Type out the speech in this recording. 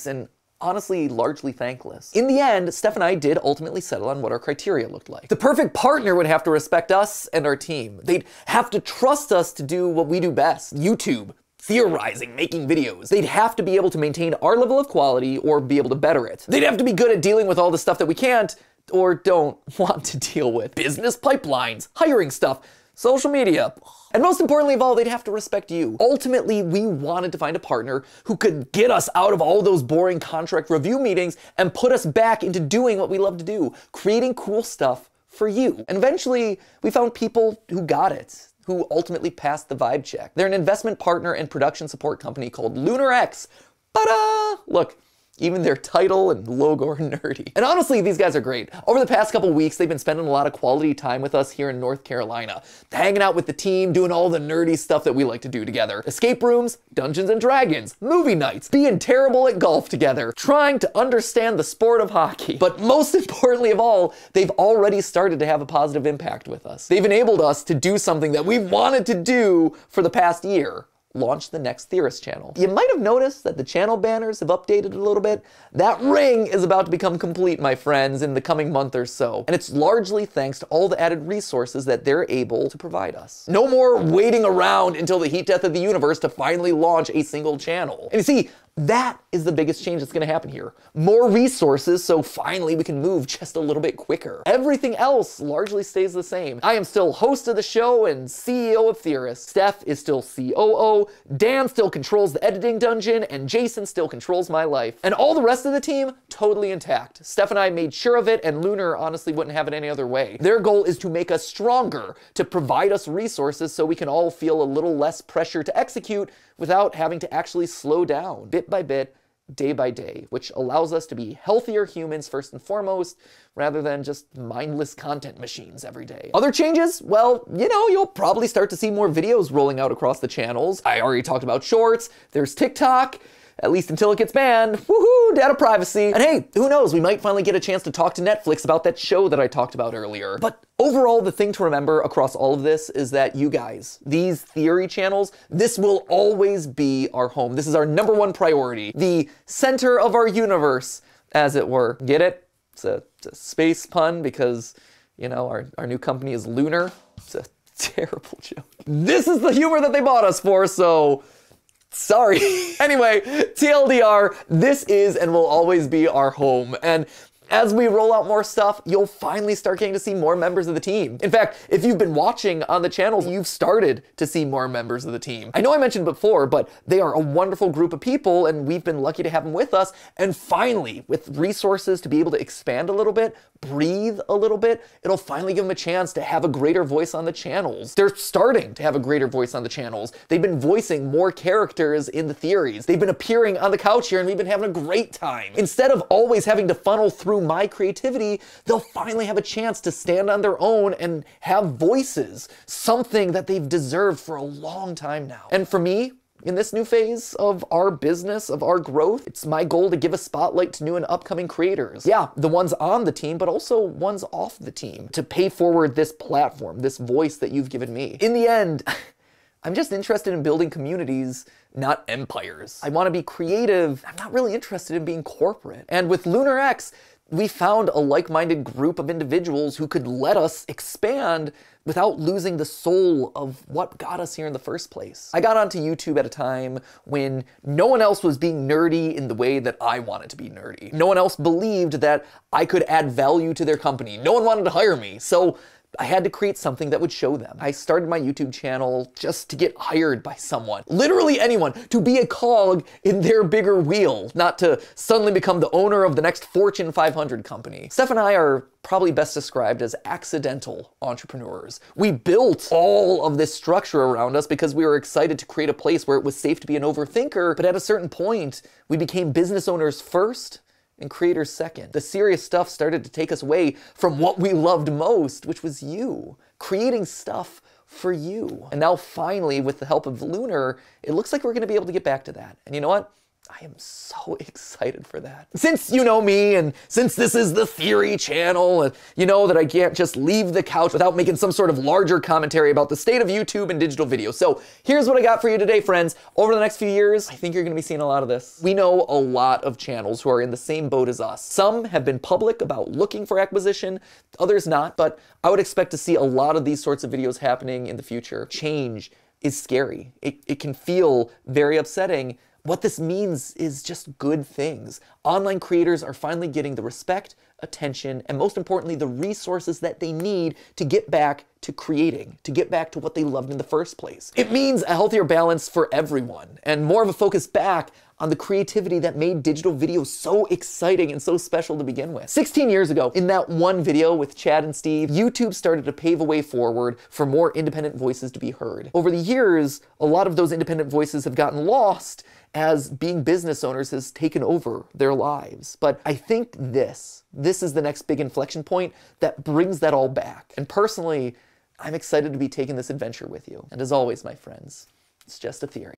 weeks and honestly largely thankless. In the end, Steph and I did ultimately settle on what our criteria looked like. The perfect partner would have to respect us and our team. They'd have to trust us to do what we do best: YouTube, theorizing, making videos. They'd have to be able to maintain our level of quality or be able to better it. They'd have to be good at dealing with all the stuff that we can't or don't want to deal with. Business pipelines, hiring stuff, social media. And most importantly of all, they'd have to respect you. Ultimately, we wanted to find a partner who could get us out of all those boring contract review meetings and put us back into doing what we love to do, creating cool stuff for you. And eventually, we found people who got it, who ultimately passed the vibe check. They're an investment partner and production support company called LunarX. Ta-da! Look, even their title and logo are nerdy. And honestly, these guys are great. Over the past couple weeks, they've been spending a lot of quality time with us here in North Carolina, hanging out with the team, doing all the nerdy stuff that we like to do together. Escape rooms, Dungeons and Dragons, movie nights, being terrible at golf together, trying to understand the sport of hockey. But most importantly of all, they've already started to have a positive impact with us. They've enabled us to do something that we've wanted to do for the past year: launch the next Theorist channel. You might have noticed that the channel banners have updated a little bit. That ring is about to become complete, my friends, in the coming month or so. And it's largely thanks to all the added resources that they're able to provide us. No more waiting around until the heat death of the universe to finally launch a single channel. And you see, that is the biggest change that's gonna happen here. More resources, so finally we can move just a little bit quicker. Everything else largely stays the same. I am still host of the show and CEO of Theorist. Steph is still COO, Dan still controls the editing dungeon, and Jason still controls my life. And all the rest of the team, totally intact. Steph and I made sure of it, and Lunar honestly wouldn't have it any other way. Their goal is to make us stronger, to provide us resources so we can all feel a little less pressure to execute without having to actually slow down, bit by bit, day by day, which allows us to be healthier humans first and foremost, rather than just mindless content machines every day. Other changes? Well, you know, you'll probably start to see more videos rolling out across the channels. I already talked about Shorts, there's TikTok, at least until it gets banned. Woohoo, data privacy. And hey, who knows, we might finally get a chance to talk to Netflix about that show that I talked about earlier. But overall, the thing to remember across all of this is that you guys, these theory channels, this will always be our home. This is our #1 priority. The center of our universe, as it were. Get it? It's a space pun because, you know, our new company is Lunar. It's a terrible joke. This is the humor that they bought us for, so sorry. Anyway, TLDR, this is and will always be our home. And as we roll out more stuff, you'll finally start getting to see more members of the team. In fact, if you've been watching on the channels, you've started to see more members of the team. I know I mentioned before, but they are a wonderful group of people and we've been lucky to have them with us. And finally, with resources to be able to expand a little bit, breathe a little bit, it'll finally give them a chance to have a greater voice on the channels. They're starting to have a greater voice on the channels. They've been voicing more characters in the theories. They've been appearing on the couch here and we've been having a great time. Instead of always having to funnel through my creativity, they'll finally have a chance to stand on their own and have voices, something that they've deserved for a long time now. And for me, in this new phase of our business, of our growth, it's my goal to give a spotlight to new and upcoming creators. Yeah, the ones on the team, but also ones off the team, to pay forward this platform, this voice that you've given me. In the end, I'm just interested in building communities, not empires. I want to be creative. I'm not really interested in being corporate. And with LunarX, we found a like-minded group of individuals who could let us expand without losing the soul of what got us here in the first place. I got onto YouTube at a time when no one else was being nerdy in the way that I wanted to be nerdy. No one else believed that I could add value to their company. No one wanted to hire me. So I had to create something that would show them. I started my YouTube channel just to get hired by someone, literally anyone, to be a cog in their bigger wheel, not to suddenly become the owner of the next Fortune 500 company. Steph and I are probably best described as accidental entrepreneurs. We built all of this structure around us because we were excited to create a place where it was safe to be an overthinker, but at a certain point, we became business owners first and creators second. The serious stuff started to take us away from what we loved most, which was you, creating stuff for you. And now finally, with the help of Lunar, it looks like we're gonna be able to get back to that. And you know what? I am so excited for that. Since you know me, and since this is the theory channel, and you know that I can't just leave the couch without making some sort of larger commentary about the state of YouTube and digital video. So here's what I got for you today, friends. Over the next few years, I think you're gonna be seeing a lot of this. We know a lot of channels who are in the same boat as us. Some have been public about looking for acquisition, others not, but I would expect to see a lot of these sorts of videos happening in the future. Change is scary. It can feel very upsetting. What this means is just good things. Online creators are finally getting the respect, attention, and most importantly, the resources that they need to get back to creating, to get back to what they loved in the first place. It means a healthier balance for everyone, and more of a focus back on the creativity that made digital video so exciting and so special to begin with. 16 years ago, in that one video with Chad and Steve, YouTube started to pave a way forward for more independent voices to be heard. Over the years, a lot of those independent voices have gotten lost as being business owners has taken over their lives. But I think this is the next big inflection point that brings that all back. And personally, I'm excited to be taking this adventure with you. And as always, my friends, it's just a theory.